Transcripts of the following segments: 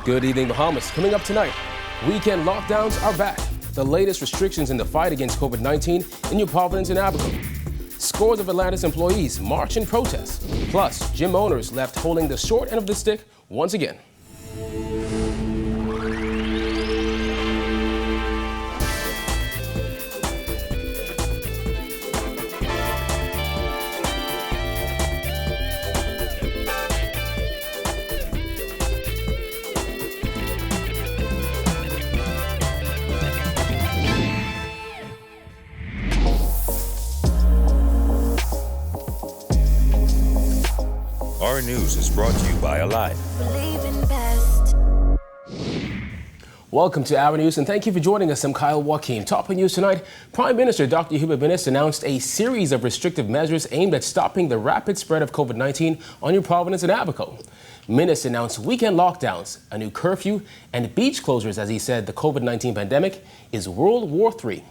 Good evening, Bahamas. Coming up tonight, weekend lockdowns are back. The latest restrictions in the fight against COVID-19 in New Providence and Abaco. Scores of Atlantis employees march in protest. Plus, gym owners left holding the short end of the stick once again. Our News is brought to you by Alive. Welcome to Our News, and thank you for joining us. I'm Kyle Joaquin. Topping news tonight, Prime Minister Dr. Hubert Minnis announced a series of restrictive measures aimed at stopping the rapid spread of COVID-19 on New Providence and Abaco. Minnis announced weekend lockdowns, a new curfew, and beach closures as he said the COVID-19 pandemic is World War III.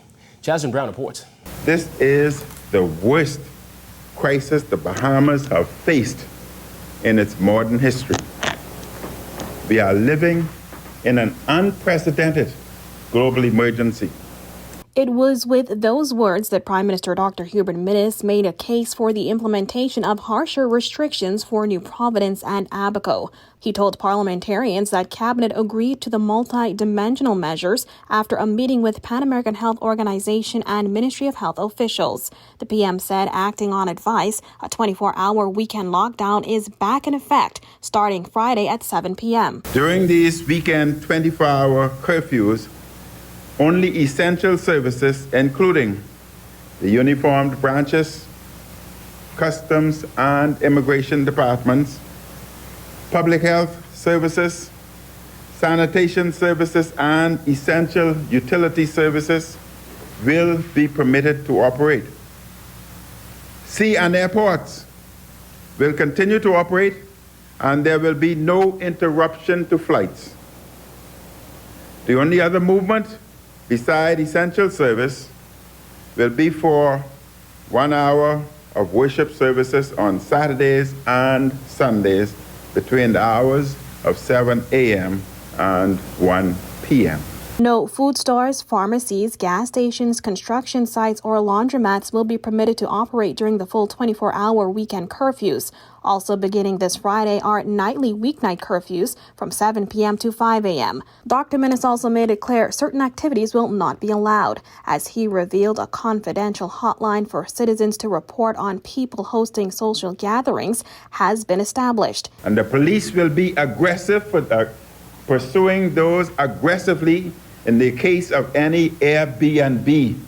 Jasmine Brown reports. This is the worst crisis the Bahamas have faced in its modern history. We are living in an unprecedented global emergency. It was with those words that Prime Minister Dr. Hubert Minnis made a case for the implementation of harsher restrictions for New Providence and Abaco. He told parliamentarians that Cabinet agreed to the multi-dimensional measures after a meeting with Pan American Health Organization and Ministry of Health officials. The PM said, acting on advice, a 24-hour weekend lockdown is back in effect starting Friday at 7 p.m. During these weekend 24-hour curfews, only essential services, including the uniformed branches, customs and immigration departments, public health services, sanitation services, and essential utility services will be permitted to operate. Sea and airports will continue to operate, and there will be no interruption to flights. The only other movement beside essential service will be for 1 hour of worship services on Saturdays and Sundays between the hours of 7 a.m. and 1 p.m. No food stores, pharmacies, gas stations, construction sites, or laundromats will be permitted to operate during the full 24-hour weekend curfews. Also beginning this Friday are nightly weeknight curfews from 7 p.m. to 5 a.m. Dr. Minnis also made it clear certain activities will not be allowed, as he revealed a confidential hotline for citizens to report on people hosting social gatherings has been established. And the police will be aggressive for pursuing those aggressively in the case of any Airbnb.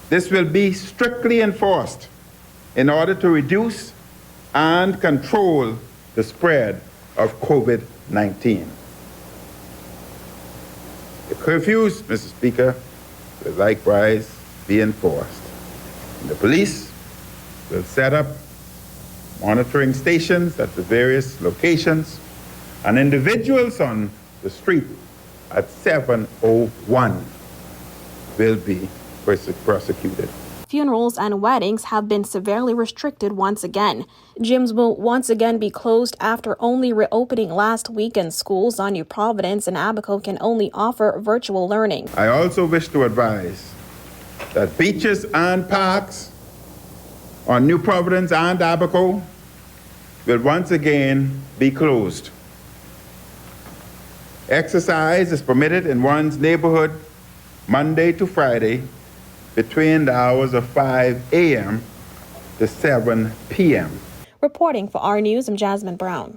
This will be strictly enforced in order to reduce and control the spread of COVID-19. The curfews, Mr. Speaker, will likewise be enforced. And the police will set up monitoring stations at the various locations, and individuals on the street at 7:01 will be prosecuted. Funerals and weddings have been severely restricted once again. Gyms will once again be closed after only reopening last week, and schools on New Providence and Abaco can only offer virtual learning. I also wish to advise that beaches and parks on New Providence and Abaco will once again be closed. Exercise is permitted in one's neighborhood Monday to Friday between the hours of 5 a.m. to 7 p.m. Reporting for Our News, I'm Jasmine Brown.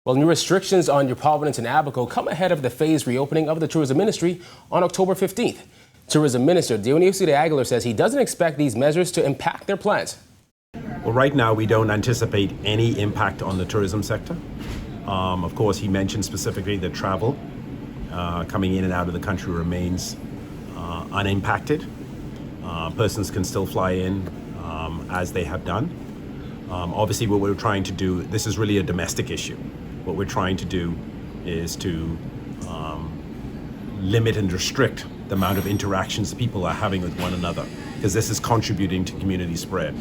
Well, new restrictions on New Providence and Abaco come ahead of the phased reopening of the tourism ministry on October 15th. Tourism Minister Dionisio de Aguilar says he doesn't expect these measures to impact their plans. Well, right now we don't anticipate any impact on the tourism sector. Of course, he mentioned specifically that travel coming in and out of the country remains unimpacted. Persons can still fly in as they have done. Obviously, what we're trying to do, this is really a domestic issue. What we're trying to do is to limit and restrict the amount of interactions people are having with one another, because this is contributing to community spread.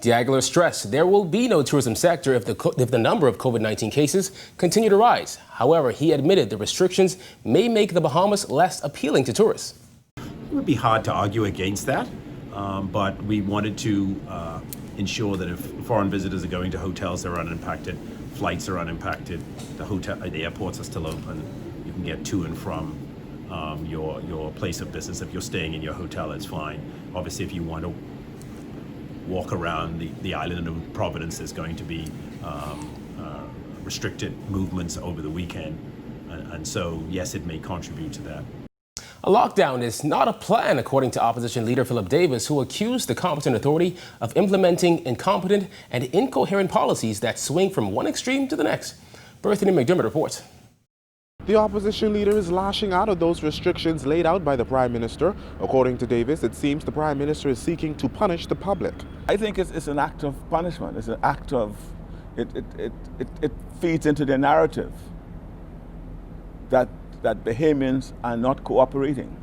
Diagler stressed there will be no tourism sector if the number of COVID-19 cases continue to rise. However, he admitted the restrictions may make the Bahamas less appealing to tourists. It would be hard to argue against that, but we wanted to ensure that if foreign visitors are going to hotels, they're unimpacted, flights are unimpacted, the airports are still open, you can get to and from your place of business. If you're staying in your hotel, it's fine. Obviously, if you want to walk around the island of Providence, there's going to be restricted movements over the weekend. And so, yes, it may contribute to that. A lockdown is not a plan, according to opposition leader Philip Davis, who accused the competent authority of implementing incompetent and incoherent policies that swing from one extreme to the next. Berthany McDermott reports. The opposition leader is lashing out at those restrictions laid out by the Prime Minister. According to Davis, it seems the Prime Minister is seeking to punish the public. I think it's an act of punishment. It's an act of, it feeds into the narrative that Bahamians are not cooperating.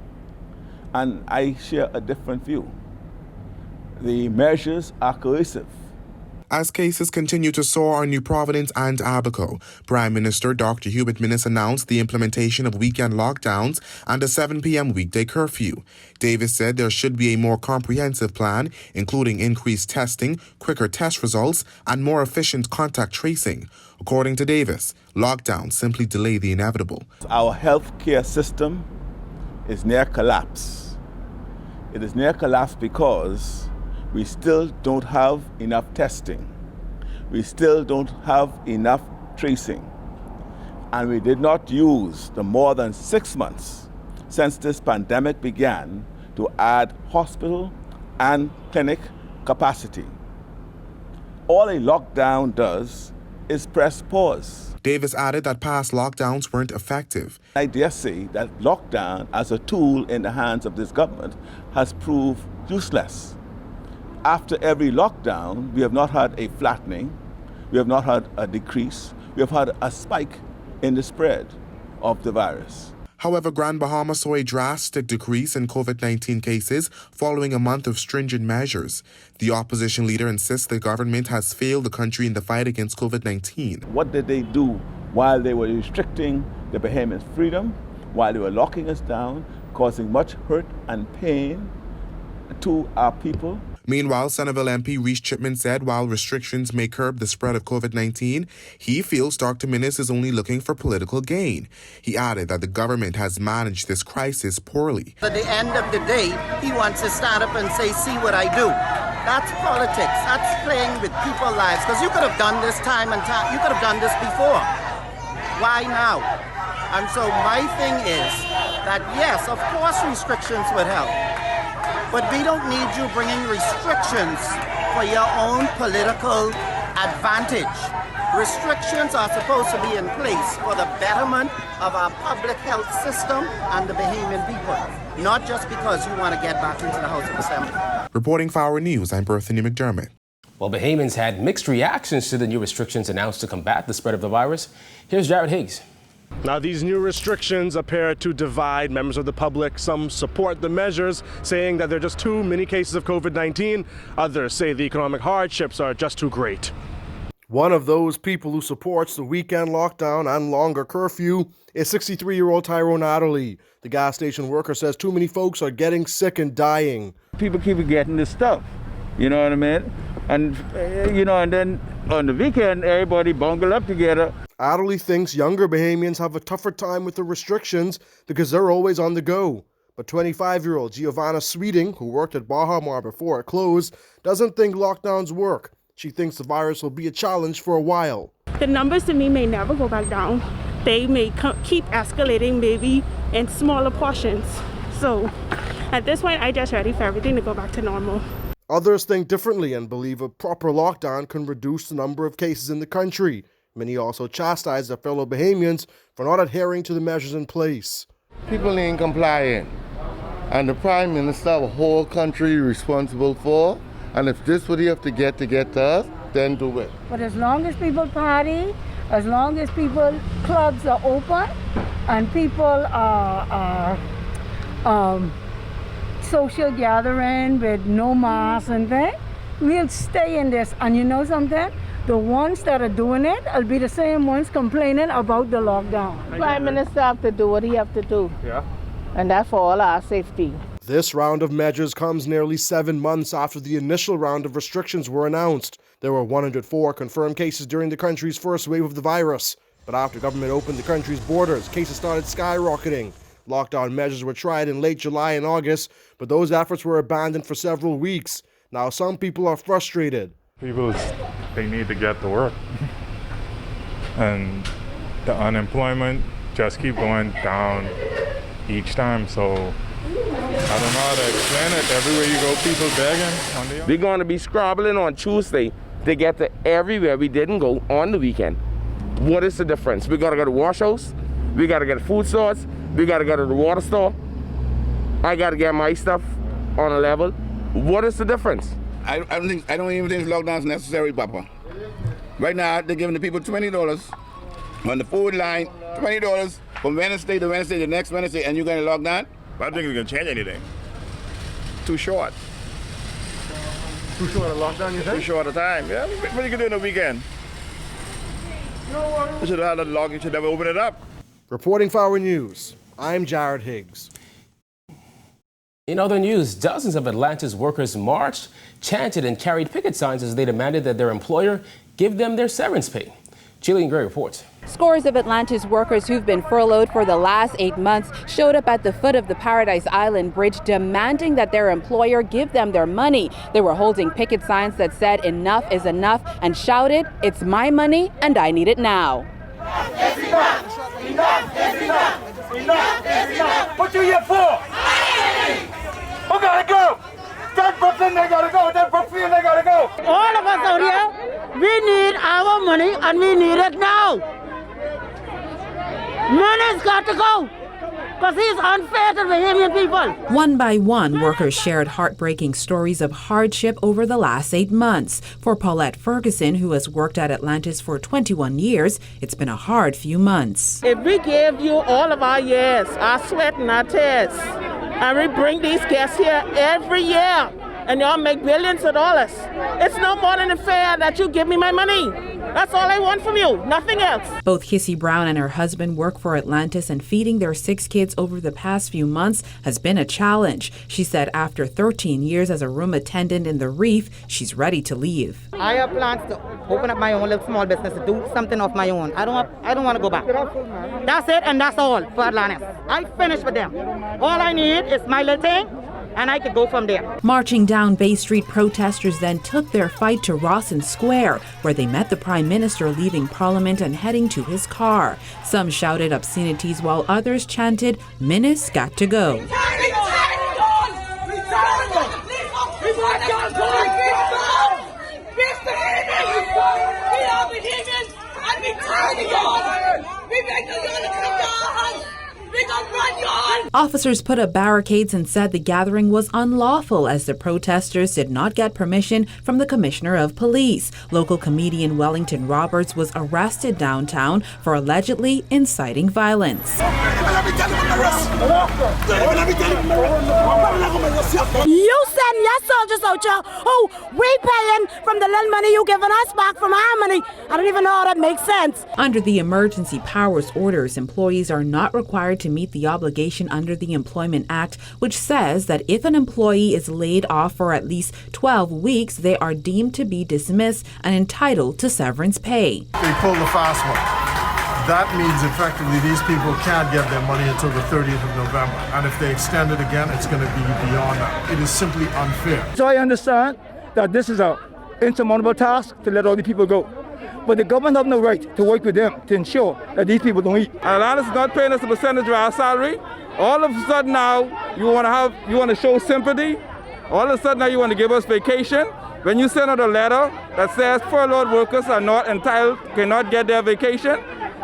And I share a different view. The measures are coercive. As cases continue to soar on New Providence and Abaco, Prime Minister Dr. Hubert Minnis announced the implementation of weekend lockdowns and a 7 p.m. weekday curfew. Davis said there should be a more comprehensive plan, including increased testing, quicker test results, and more efficient contact tracing. According to Davis, lockdowns simply delay the inevitable. Our healthcare system is near collapse. It is near collapse because we still don't have enough testing. We still don't have enough tracing. And we did not use the more than 6 months since this pandemic began to add hospital and clinic capacity. All a lockdown does is press pause. Davis added that past lockdowns weren't effective. I dare say that lockdown as a tool in the hands of this government has proved useless. After every lockdown, we have not had a flattening, we have not had a decrease, we have had a spike in the spread of the virus. However, Grand Bahama saw a drastic decrease in COVID-19 cases following a month of stringent measures. The opposition leader insists the government has failed the country in the fight against COVID-19. What did they do while they were restricting the Bahamians' freedom, while they were locking us down, causing much hurt and pain to our people? Meanwhile, Centerville MP Reece Chipman said while restrictions may curb the spread of COVID-19, he feels Dr. Minnis is only looking for political gain. He added that the government has managed this crisis poorly. At the end of the day, he wants to stand up and say, see what I do. That's politics. That's playing with people's lives. Because you could have done this time and time. You could have done this before. Why now? And so my thing is that, yes, of course restrictions would help. But we don't need you bringing restrictions for your own political advantage. Restrictions are supposed to be in place for the betterment of our public health system and the Bahamian people, not just because you want to get back into the House of Assembly. Reporting for Our News, I'm Berthany McDermott. Well, Bahamians had mixed reactions to the new restrictions announced to combat the spread of the virus. Here's Jared Higgs. Now, these new restrictions appear to divide members of the public. Some support the measures, saying that there are just too many cases of COVID-19. Others say the economic hardships are just too great. One of those people who supports the weekend lockdown and longer curfew is 63-year-old Tyrone Adderley. The gas station worker says too many folks are getting sick and dying. People keep getting this stuff, you know what I mean? And, and then on the weekend, everybody bungle up together. Adderley thinks younger Bahamians have a tougher time with the restrictions because they're always on the go. But 25-year-old Giovanna Sweeting, who worked at Baha Mar before it closed, doesn't think lockdowns work. She thinks the virus will be a challenge for a while. The numbers to me may never go back down. They may keep escalating, maybe in smaller portions. So at this point, I'm just ready for everything to go back to normal. Others think differently and believe a proper lockdown can reduce the number of cases in the country. Many also chastise their fellow Bahamians for not adhering to the measures in place. People ain't complying, and the Prime Minister of a whole country responsible for, and if this what you have to get to us, then do it. But as long as people party, as long as clubs are open, and people are social gathering with no masks and things, we'll stay in this. And you know something? The ones that are doing it will be the same ones complaining about the lockdown. Prime Minister have to do what he have to do. Yeah. And that's for all our safety. This round of measures comes nearly 7 months after the initial round of restrictions were announced. There were 104 confirmed cases during the country's first wave of the virus. But after government opened the country's borders, cases started skyrocketing. Lockdown measures were tried in late July and August, but those efforts were abandoned for several weeks. Now some people are frustrated. People, they need to get to work. And the unemployment just keep going down each time, so I don't know how to explain it. Everywhere you go, people begging. We're going to be scrabbling on Tuesday to get to everywhere we didn't go on the weekend. What is the difference? We got to go to wash house, we got to get food stores, we got to go to the water store. I got to get my stuff on a level. What is the difference? I don't even think lockdown is necessary, Papa. Right now, they're giving the people $20 on the food line, $20 from Wednesday to Wednesday, the next Wednesday, and you're going to lock down? I don't think it's going to change anything. Too short. Too short a lockdown, you think? Too short a time. Yeah, what you can do in the weekend? You should have had a lock, you should have opened it up. Reporting for Our News, I'm Jared Higgs. In other news, dozens of Atlantis workers marched, chanted, and carried picket signs as they demanded that their employer give them their severance pay. Jillian Gray reports. Scores of Atlantis workers who've been furloughed for the last 8 months showed up at the foot of the Paradise Island Bridge demanding that their employer give them their money. They were holding picket signs that said enough is enough and shouted, "It's my money and I need it now." It's enough! Enough is enough! Enough is enough! What you here for? Who gotta go? That Brooklyn, they gotta go. That Brooklyn, they gotta go. All of us out here, we need our money and we need it now. Money's got to go because he's unfair to the Bahamian people. One by one, workers shared heartbreaking stories of hardship over the last 8 months. For Paulette Ferguson, who has worked at Atlantis for 21 years, it's been a hard few months. If we gave you all of our years, our sweat and our tears, and we bring these guests here every year, and y'all make billions of dollars, it's no more than fair that you give me my money. That's all I want from you, nothing else. Both Kissy Brown and her husband work for Atlantis, and feeding their 6 kids over the past few months has been a challenge. She said after 13 years as a room attendant in the Reef, she's ready to leave. I have plans to open up my own little small business, to do something of my own. I don't want to go back. That's it, and that's all for Atlantis. I finished with them. All I need is my little thing, and I could go from there. Marching down Bay Street, protesters then took their fight to Rawson Square, where they met the Prime Minister leaving Parliament and heading to his car. Some shouted obscenities while others chanted, "Minis got to go." Officers put up barricades and said the gathering was unlawful as the protesters did not get permission from the Commissioner of Police. Local comedian Wellington Roberts was arrested downtown for allegedly inciting violence. You send your soldiers out here who we paying from the little money you giving us back from our money. I don't even know how that makes sense. Under the emergency powers orders, employees are not required to meet the obligation under the Employment Act, which says that if an employee is laid off for at least 12 weeks, they are deemed to be dismissed and entitled to severance pay. They pulled the fast one. That means effectively these people can't get their money until the 30th of November. And if they extend it again, it's going to be beyond that. It is simply unfair. So I understand that this is an insurmountable task to let all the people go. But the government have no right to work with them to ensure that these people don't eat. Atlantis is not paying us a percentage of our salary. All of a sudden now, you want to show sympathy. All of a sudden now you want to give us vacation. When you send out a letter that says furloughed workers are not entitled, cannot get their vacation,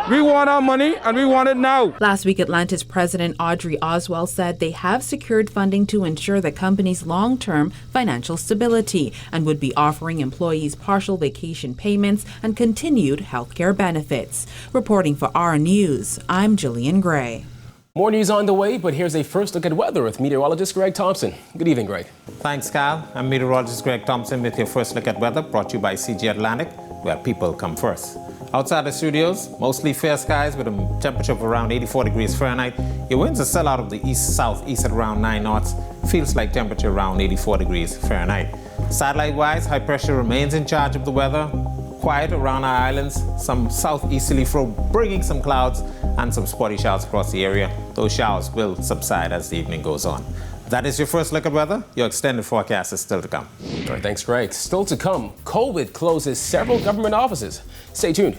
we want our money and we want it now. Last week, Atlantis President Audrey Oswald said they have secured funding to ensure the company's long-term financial stability and would be offering employees partial vacation payments and continued health care benefits. Reporting for Our News, I'm Jillian Gray. More news on the way, but here's a first look at weather with meteorologist Greg Thompson. Good evening, Greg. Thanks, Kyle. I'm meteorologist Greg Thompson with your first look at weather, brought to you by CG Atlantic, where people come first. Outside the studios, mostly fair skies with a temperature of around 84 degrees Fahrenheit. Your winds are still out of the east-southeast at around 9 knots. Feels like temperature around 84 degrees Fahrenheit. Satellite-wise, high pressure remains in charge of the weather. Quiet around our islands, some southeasterly flow bringing some clouds and some spotty showers across the area. Those showers will subside as the evening goes on. That is your first look at weather. Your extended forecast is still to come. All right, thanks, Greg. Still to come, COVID closes several government offices. Stay tuned.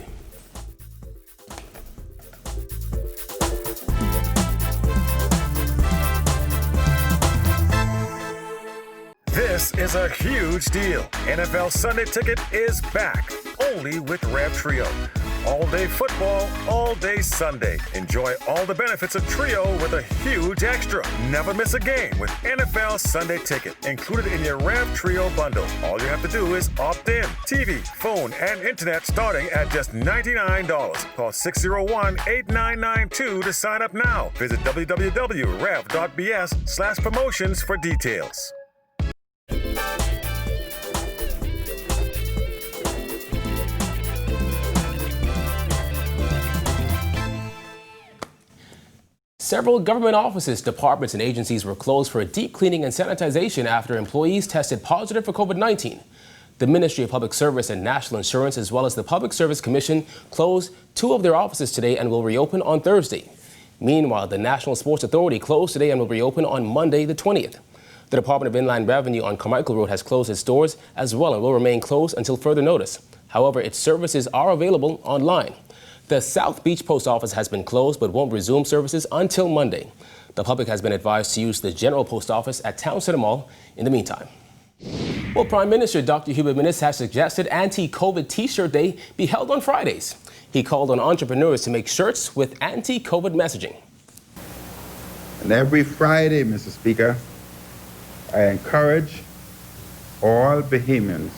This is a huge deal. NFL Sunday Ticket is back, only with Rev Trio. All-day football, all-day Sunday. Enjoy all the benefits of Trio with a huge extra. Never miss a game with NFL Sunday Ticket, included in your Rev Trio bundle. All you have to do is opt in. TV, phone, and internet starting at just $99. Call 601-8992 to sign up now. Visit www.rev.bs/promotions for details. Several government offices, departments, and agencies were closed for a deep cleaning and sanitization after employees tested positive for COVID-19. The Ministry of Public Service and National Insurance, as well as the Public Service Commission, closed 2 of their offices today and will reopen on Thursday. Meanwhile, the National Sports Authority closed today and will reopen on Monday, the 20th. The Department of Inland Revenue on Carmichael Road has closed its doors as well and will remain closed until further notice. However, its services are available online. The South Beach Post Office has been closed but won't resume services until Monday. The public has been advised to use the General Post Office at Town Center Mall in the meantime. Well, Prime Minister Dr. Hubert Minnis has suggested anti-COVID T-shirt day be held on Fridays. He called on entrepreneurs to make shirts with anti-COVID messaging. And every Friday, Mr. Speaker, I encourage all Bahamians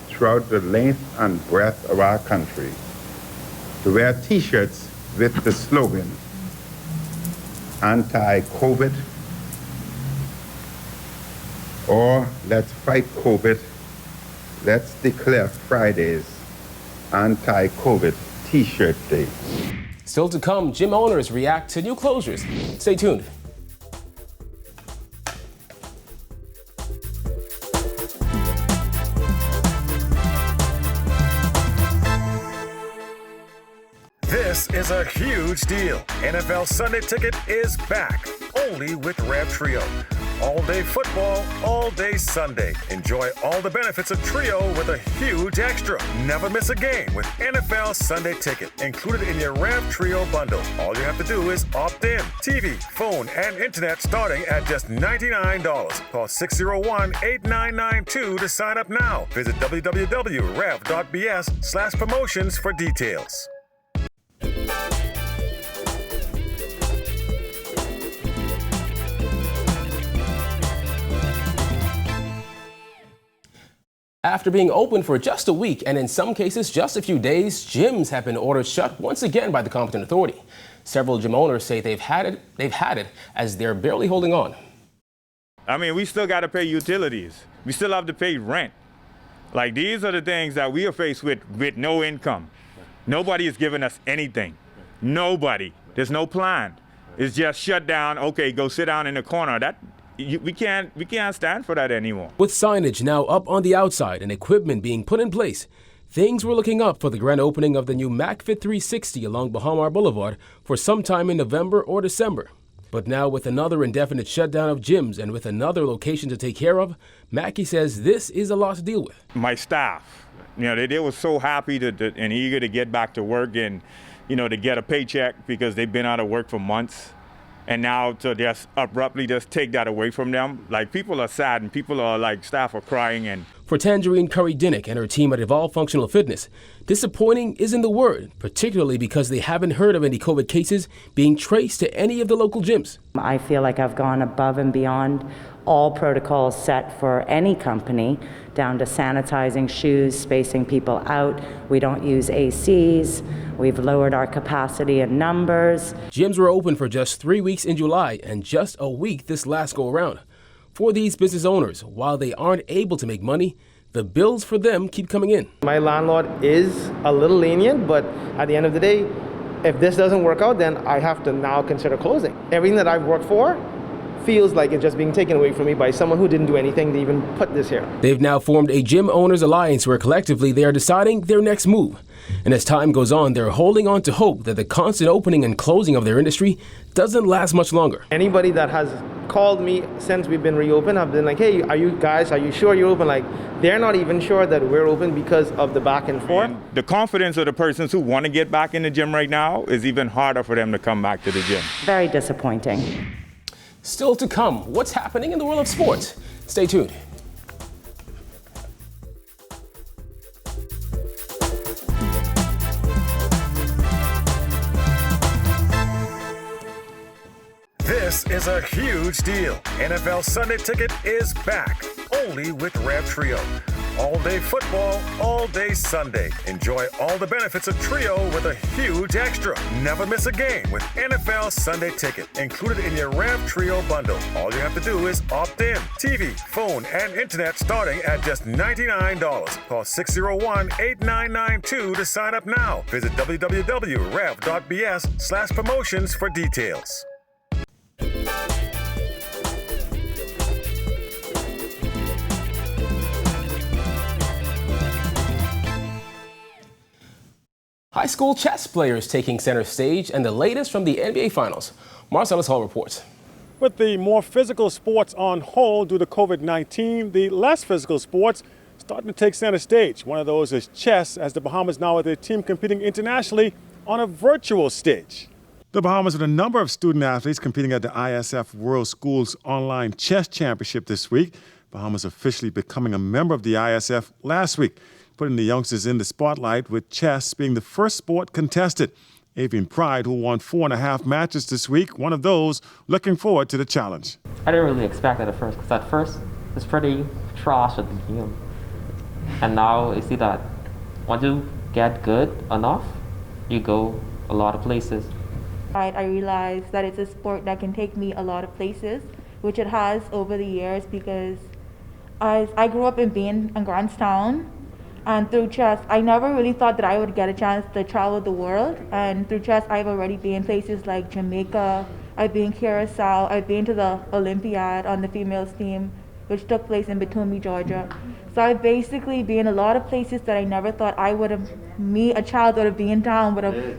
throughout the length and breadth of our country to wear T-shirts with the slogan, anti-COVID, or let's fight COVID, let's declare Fridays anti-COVID T-shirt day. Still to come, gym owners react to new closures. Stay tuned. This is a huge deal. NFL Sunday Ticket is back, only with Rev Trio. All-day football, all-day Sunday. Enjoy all the benefits of Trio with a huge extra. Never miss a game with NFL Sunday Ticket, included in your Rev Trio bundle. All you have to do is opt in. TV, phone, and internet starting at just $99. Call 601-8992 to sign up now. Visit www.rev.bs/promotions for details. After being open for just a week and in some cases just a few days, gyms have been ordered shut once again by the competent authority. Several gym owners say they've had it as they're barely holding on. I mean, we still got to pay utilities. We still have to pay rent. Like, these are the things that we are faced with no income. Nobody is giving us anything. Nobody. There's no plan. It's just shut down. Okay, go sit down in the corner. We can't stand for that anymore. With signage now up on the outside and equipment being put in place, things were looking up for the grand opening of the new MacFit 360 along Bahamar Boulevard for sometime in November or December. But now, with another indefinite shutdown of gyms and with another location to take care of, Mackey says this is a lot to deal with. My staff, they were so happy and eager to get back to work and, to get a paycheck because they've been out of work for months. And now to just abruptly just take that away from them, like, people are sad and people are like, staff are crying. And For Tangerine Curry-Dinnick and her team at Evolve Functional Fitness, disappointing isn't the word, particularly because they haven't heard of any COVID cases being traced to any of the local gyms. I feel like I've gone above and beyond all protocols set for any company, down to sanitizing shoes, spacing people out. We don't use ACs. We've lowered our capacity and numbers. Gyms were open for just 3 weeks in July and just a week this last go around. For these business owners, while they aren't able to make money, the bills for them keep coming in. My landlord is a little lenient, but at the end of the day, if this doesn't work out, then I have to now consider closing. Everything that I've worked for feels like it's just being taken away from me by someone who didn't do anything to even put this here. They've now formed a Gym Owners Alliance where collectively they are deciding their next move. And as time goes on, they're holding on to hope that the constant opening and closing of their industry doesn't last much longer. Anybody that has called me since we've been reopened have been like, hey, are you sure you're open? Like, they're not even sure that we're open because of the back and forth. And the confidence of the persons who want to get back in the gym right now is even harder for them to come back to the gym. Very disappointing. Still to come, what's happening in the world of sports? Stay tuned. This is a huge deal. NFL Sunday Ticket is back, only with Rev Trio. All day football, all day Sunday. Enjoy all the benefits of Trio with a huge extra. Never miss a game with NFL Sunday Ticket, included in your Rev Trio bundle. All you have to do is opt in. TV, phone, and internet starting at just $99. Call 601-8992 to sign up now. Visit www.rev.bs/promotions for details. High school chess players taking center stage, and the latest from the NBA Finals. Marcellus Hall reports. With the more physical sports on hold due to COVID-19, the less physical sports starting to take center stage. One of those is chess, as the Bahamas now with their team competing internationally on a virtual stage. The Bahamas had a number of student athletes competing at the ISF World Schools Online Chess Championship this week. Bahamas officially becoming a member of the ISF last week, putting the youngsters in the spotlight with chess being the first sport contested. Avian Pride, who won 4.5 matches this week, one of those looking forward to the challenge. I didn't really expect that at first, because at first it's pretty trash at the game. And now you see that once you get good enough, you go a lot of places. I realized that it's a sport that can take me a lot of places, which it has over the years, because I grew up in Bain and Grantstown. And through chess, I never really thought that I would get a chance to travel the world. And through chess, I've already been places like Jamaica, I've been Curacao, I've been to the Olympiad on the females team, which took place in Batumi, Georgia. So I've basically been a lot of places that I never thought I would have, me, a child would have been down, would have.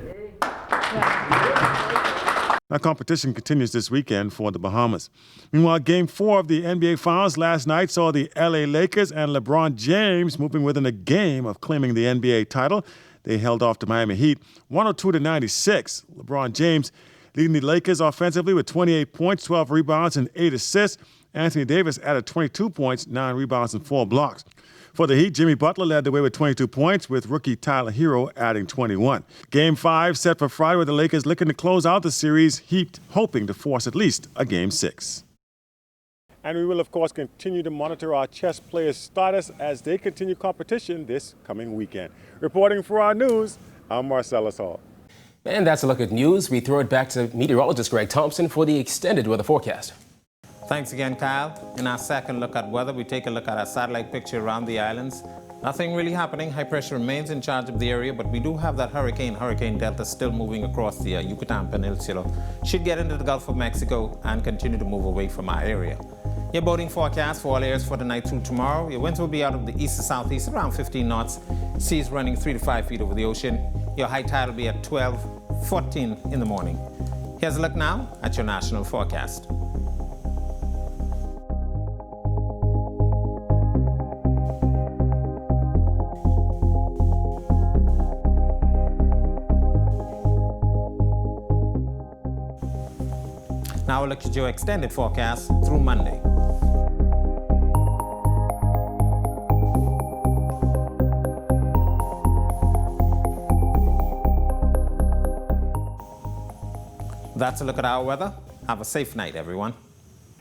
Now, competition continues this weekend for the Bahamas. Meanwhile, Game 4 of the NBA Finals last night saw the LA Lakers and LeBron James moving within a game of claiming the NBA title. They held off the Miami Heat 102-96. LeBron James leading the Lakers offensively with 28 points, 12 rebounds, and 8 assists. Anthony Davis added 22 points, 9 rebounds, and 4 blocks. For the Heat, Jimmy Butler led the way with 22 points, with rookie Tyler Hero adding 21. Game 5 set for Friday, with the Lakers looking to close out the series, Heat hoping to force at least a Game 6. And we will, of course, continue to monitor our chess players' status as they continue competition this coming weekend. Reporting for Our News, I'm Marcellus Hall. And that's a look at news. We throw it back to meteorologist Greg Thompson for the extended weather forecast. Thanks again, Kyle. In our second look at weather, we take a look at our satellite picture around the islands. Nothing really happening. High pressure remains in charge of the area, but we do have that Hurricane Delta, still moving across the Yucatan Peninsula. Should get into the Gulf of Mexico and continue to move away from our area. Your boating forecast for all areas for the night through tomorrow. Your winds will be out of the east to southeast, around 15 knots. Seas running 3 to 5 feet over the ocean. Your high tide will be at 12:14 in the morning. Here's a look now at your national forecast. Now we'll look at your extended forecast through Monday. That's a look at our weather. Have a safe night, everyone.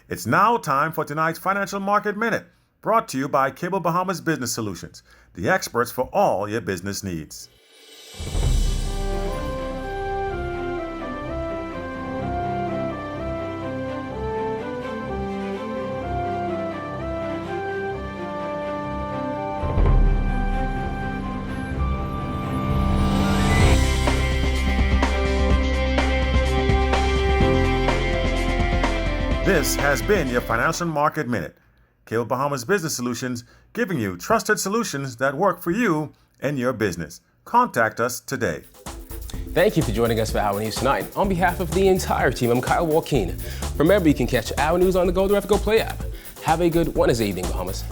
It's now time for tonight's Financial Market Minute, brought to you by Cable Bahamas Business Solutions, the experts for all your business needs. This has been your Financial Market Minute. Cable Bahamas Business Solutions, giving you trusted solutions that work for you and your business. Contact us today. Thank you for joining us for Our News tonight. On behalf of the entire team, I'm Kyle Joaquin. Remember, you can catch Our News on the Go Play app. Have a good Wednesday evening, Bahamas.